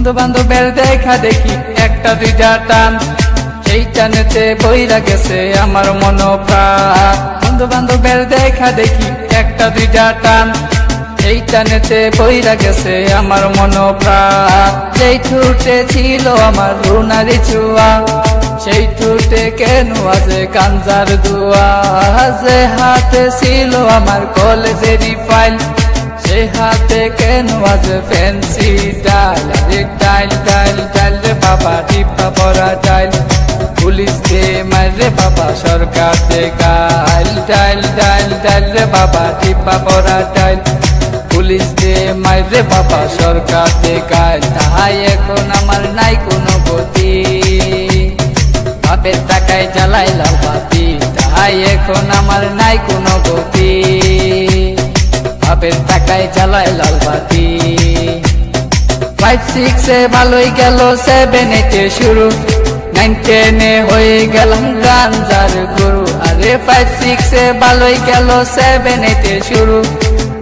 বন্ধু বান্ধবের দেখা দেখি একটা দুইটা টান, সেই টানেতে বইরা গেছে আমার মন প্রাণ। বন্ধু বান্ধবের দেখা দেখি একটা দুইটা টান, সেই টানেতে বইরা গেছে আমার মন প্রাণ। যেই ঠুটে ছিল আমার রুনারি ছোঁয়া, সেই ঠুটে কেন আছে গাঞ্জার দুয়া। যে হাতে ছিল আমার কলেজেরই ফাইল, সে হাতে কেন আছে ফ্যান্সি ডাইল। আরে ডাইল ডাইল ডাইল রে বাবা, টিপা পরা ডাইল। পুলিশ দে মারে বাবা, সরকার দে গাইল। ডাইল ডাইল ডাইল রে বাবা, টিপা পরা ডাইল। পুলিশ দে মারে বাবা, সরকার দে গাইল। তাই এখন আমার নাই কোনো গতি, বাপের টাকায় জ্বালাই লাল বাতি। তাই এখন আমার নাই কোনো গতি, বাপের টাকায় জ্বালাই লাল বাতি। 5, 6 ভালোই গেল, 7, 8 শুরু, 9, 10 হয়ে গেলাম গাঞ্জার গুরু। আরে 5, 6 ভালোই গেল, 7, 8 শুরু,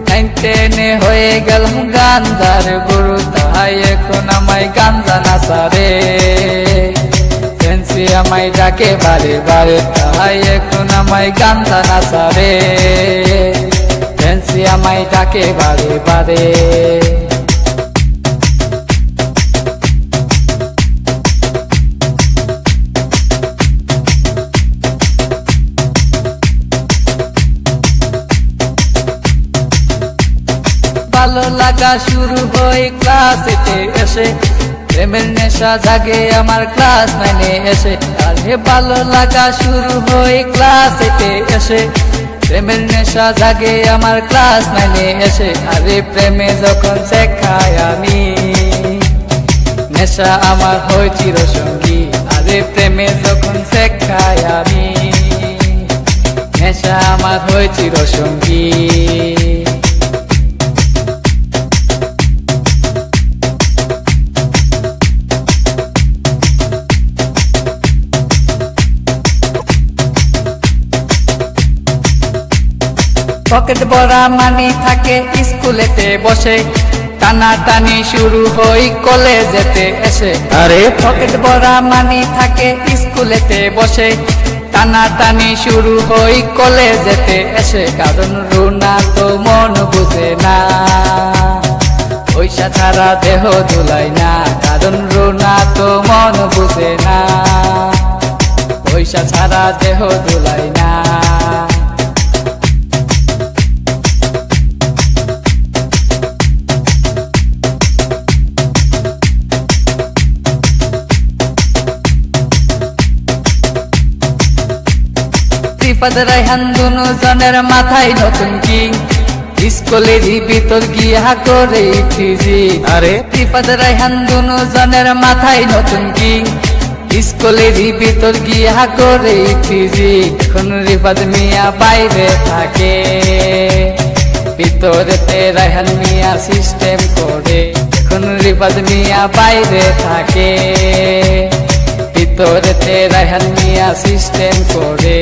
9, 10 হয়ে গেলাম গাঞ্জার গুরু। তাই এখন আমায় গাঞ্জা নাচারে, ফ্যান্সি আমায় ডাকে বারে বারে। তাই এখন আমায় গাঞ্জা নাচারে, ফ্যান্সি আমায় ডাকে বারে বারে। ভালো লাগা শুরু হয় ক্লাস 8 এসে, প্রেমের নেশা জাগে আমার ক্লাস 9 এসে। আরে ভালো লাগা শুরু হয় ক্লাস 8 এসে, প্রেমের নেশা জাগে আমার ক্লাস 9 এসে। আরে প্রেমে যখন শেখাই আমি, নেশা আমার হয় চিরসঙ্গী। আরে প্রেমে যখন শেখাই আমি, নেশা আমার হয় চিরসঙ্গী। পকেট ভরা মানি থাকে স্কুলেতে বসে, টানা টানি শুরু হই কলেজেতে এসে। আরে পকেট ভরা মানি থাকে স্কুলেতে বসে, টানা টানি শুরু হই কলেজেতে এসে। কারণ রুনা তো মন বুঝে না, পয়সা ছাড়া দেহ দুলাই না। কারণ রুনা তো মন বুঝে না, পয়সা ছাড়া দেহ দুলাই না। রিফাত রায়হান দুনো জনের মাথায় নতুন কিং, স্কুলেরই ভিতর গিয়া করে ফিজিং। আরে রিফাত রায়হান দুনো জনের মাথায় নতুন কিং, স্কুলেরই ভিতর গিয়া করে ফিজিং। এখন রিফাত মিয়া বাইরে থাকে, ভিতরেতে রায়হান মিয়া সিস্টেম করে। এখন রিফাত মিয়া বাইরে থাকে, ভিতরেতে রায়হান মিয়া সিস্টেম করে।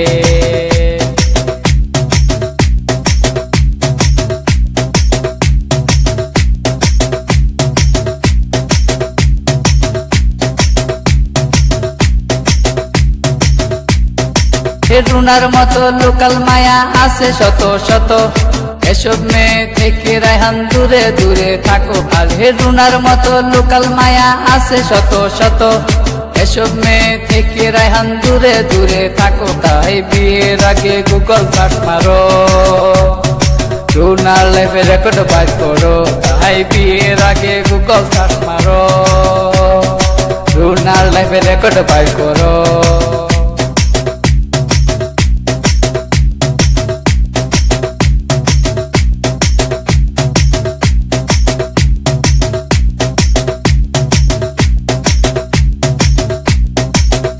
রুনার মতো লোকাল মায়া আছে শত শত, এসব মেয়ে থেকে রায়হান দূরে দূরে থাকো। আর রুনার মতো লোকাল মায়া আছে শত শত, এসব মেয়ে থেকে রায়হান দূরে দূরে থাকো। তাই বিয়ের আগে গুগল সার্চ মারো, রুনার লাইফে রেকর্ড বাইর করো। তাই বিয়ের আগে গুগল সার্চ মারো, রুনার লাইফে রেকর্ড বাইর করো।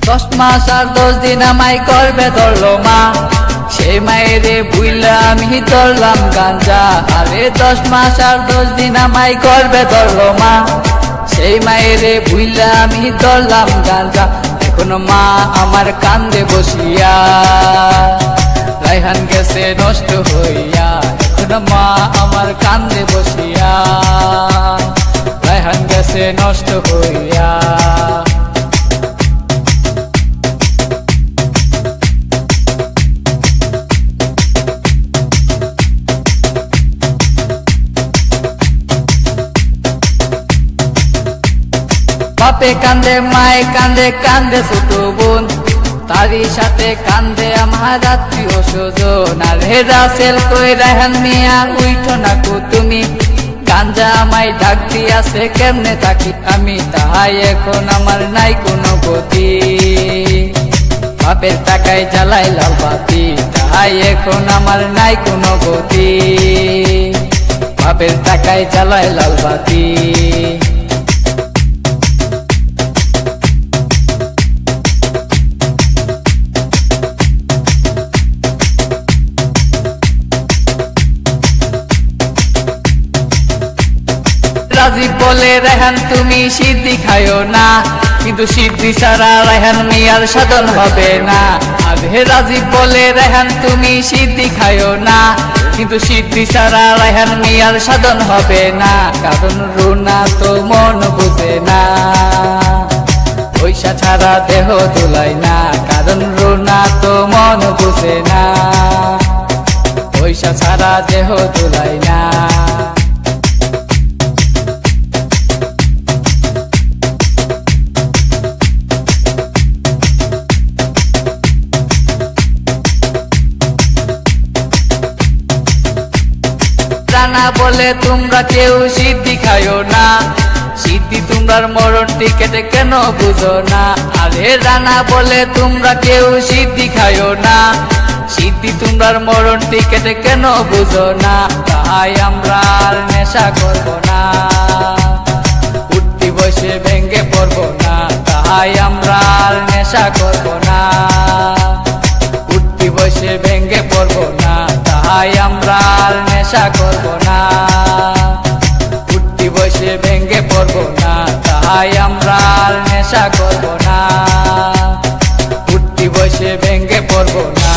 দশ মাস আর 10 দিন আমায় করবে ধরলো মা, সেই মায়েরে ভুইলা আমি ধরলাম গাঞ্জা। আরে 10 মাস আর 10 দিন আমায় করবে ধরলো মা, সেই মায়েরে ভুইলা আমি ধরলাম গাঞ্জা। এখন মা আমার কান্দে বসিয়া, রায়হান গেছে নষ্ট হইয়া। এখন মা আমার কান্দে বসিয়া, রেহান গেছে নষ্ট হইয়া। বাপে কান্দে মায়ে কান্দে কান্দে ছোট বোন, তারই সাথে কান্দে আমার আত্মীয় স্বজন। আর হেরা সেল কই রেহান মিয়া উইঠো না কো তুমি, গাঞ্জা আমায় ডাক দিয়াছে কেমনে থাকি আমি, তাহাই এখন আমার নাই কোনো গতি। বাপের টাকায় জ্বালাই লাল বাতি, তাহাই এখন আমার নাই কোনো গতি। বাপের টাকায় জ্বালাই লাল বাতি। রাজীব বলে রেহান তুমি সিদ্ধি খায়ো না, কিন্তু সিদ্ধি ছাড়া রেহান মিয়ার সাধন হবে না। আরে রাজীব বলে রেহান তুমি সিদ্ধি খায়ো না, কিন্তু সিদ্ধি ছাড়া রেহান মিয়ার সাধন হবে না। কারণ রুনা তো মন বুঝে না, পয়সা ছাড়া দেহ দোলায় না। কারণ রুনা তো মন বুঝে না, পয়সা ছাড়া দেহ দোলায় না। রানা বলে তোমরা কেউ সিদ্ধি খায়ো না, সিদ্ধি তোমরার মরণ টিকেটে কেন বুঝো না। আরে রানা বলে তোমরা কেউ সিদ্ধি খায়ো না, সিদ্ধি তোমরার মরণ টিকেটে কেন বুঝো না। তাই আমরা আর নেশা করবো না, উঠতি বসে ভেঙ্গে পড়বো না। তাই আমরা আর নেশা করবো না, উঠতি বসে ভেঙ্গে পড়বো না। তাই আমরা আর নেশা করবো না, উঠতি বসে ভেঙ্গে পড়বো না। তাই আমরা আর নেশা করবো না, উঠতি বসে ভেঙ্গে পড়বো না।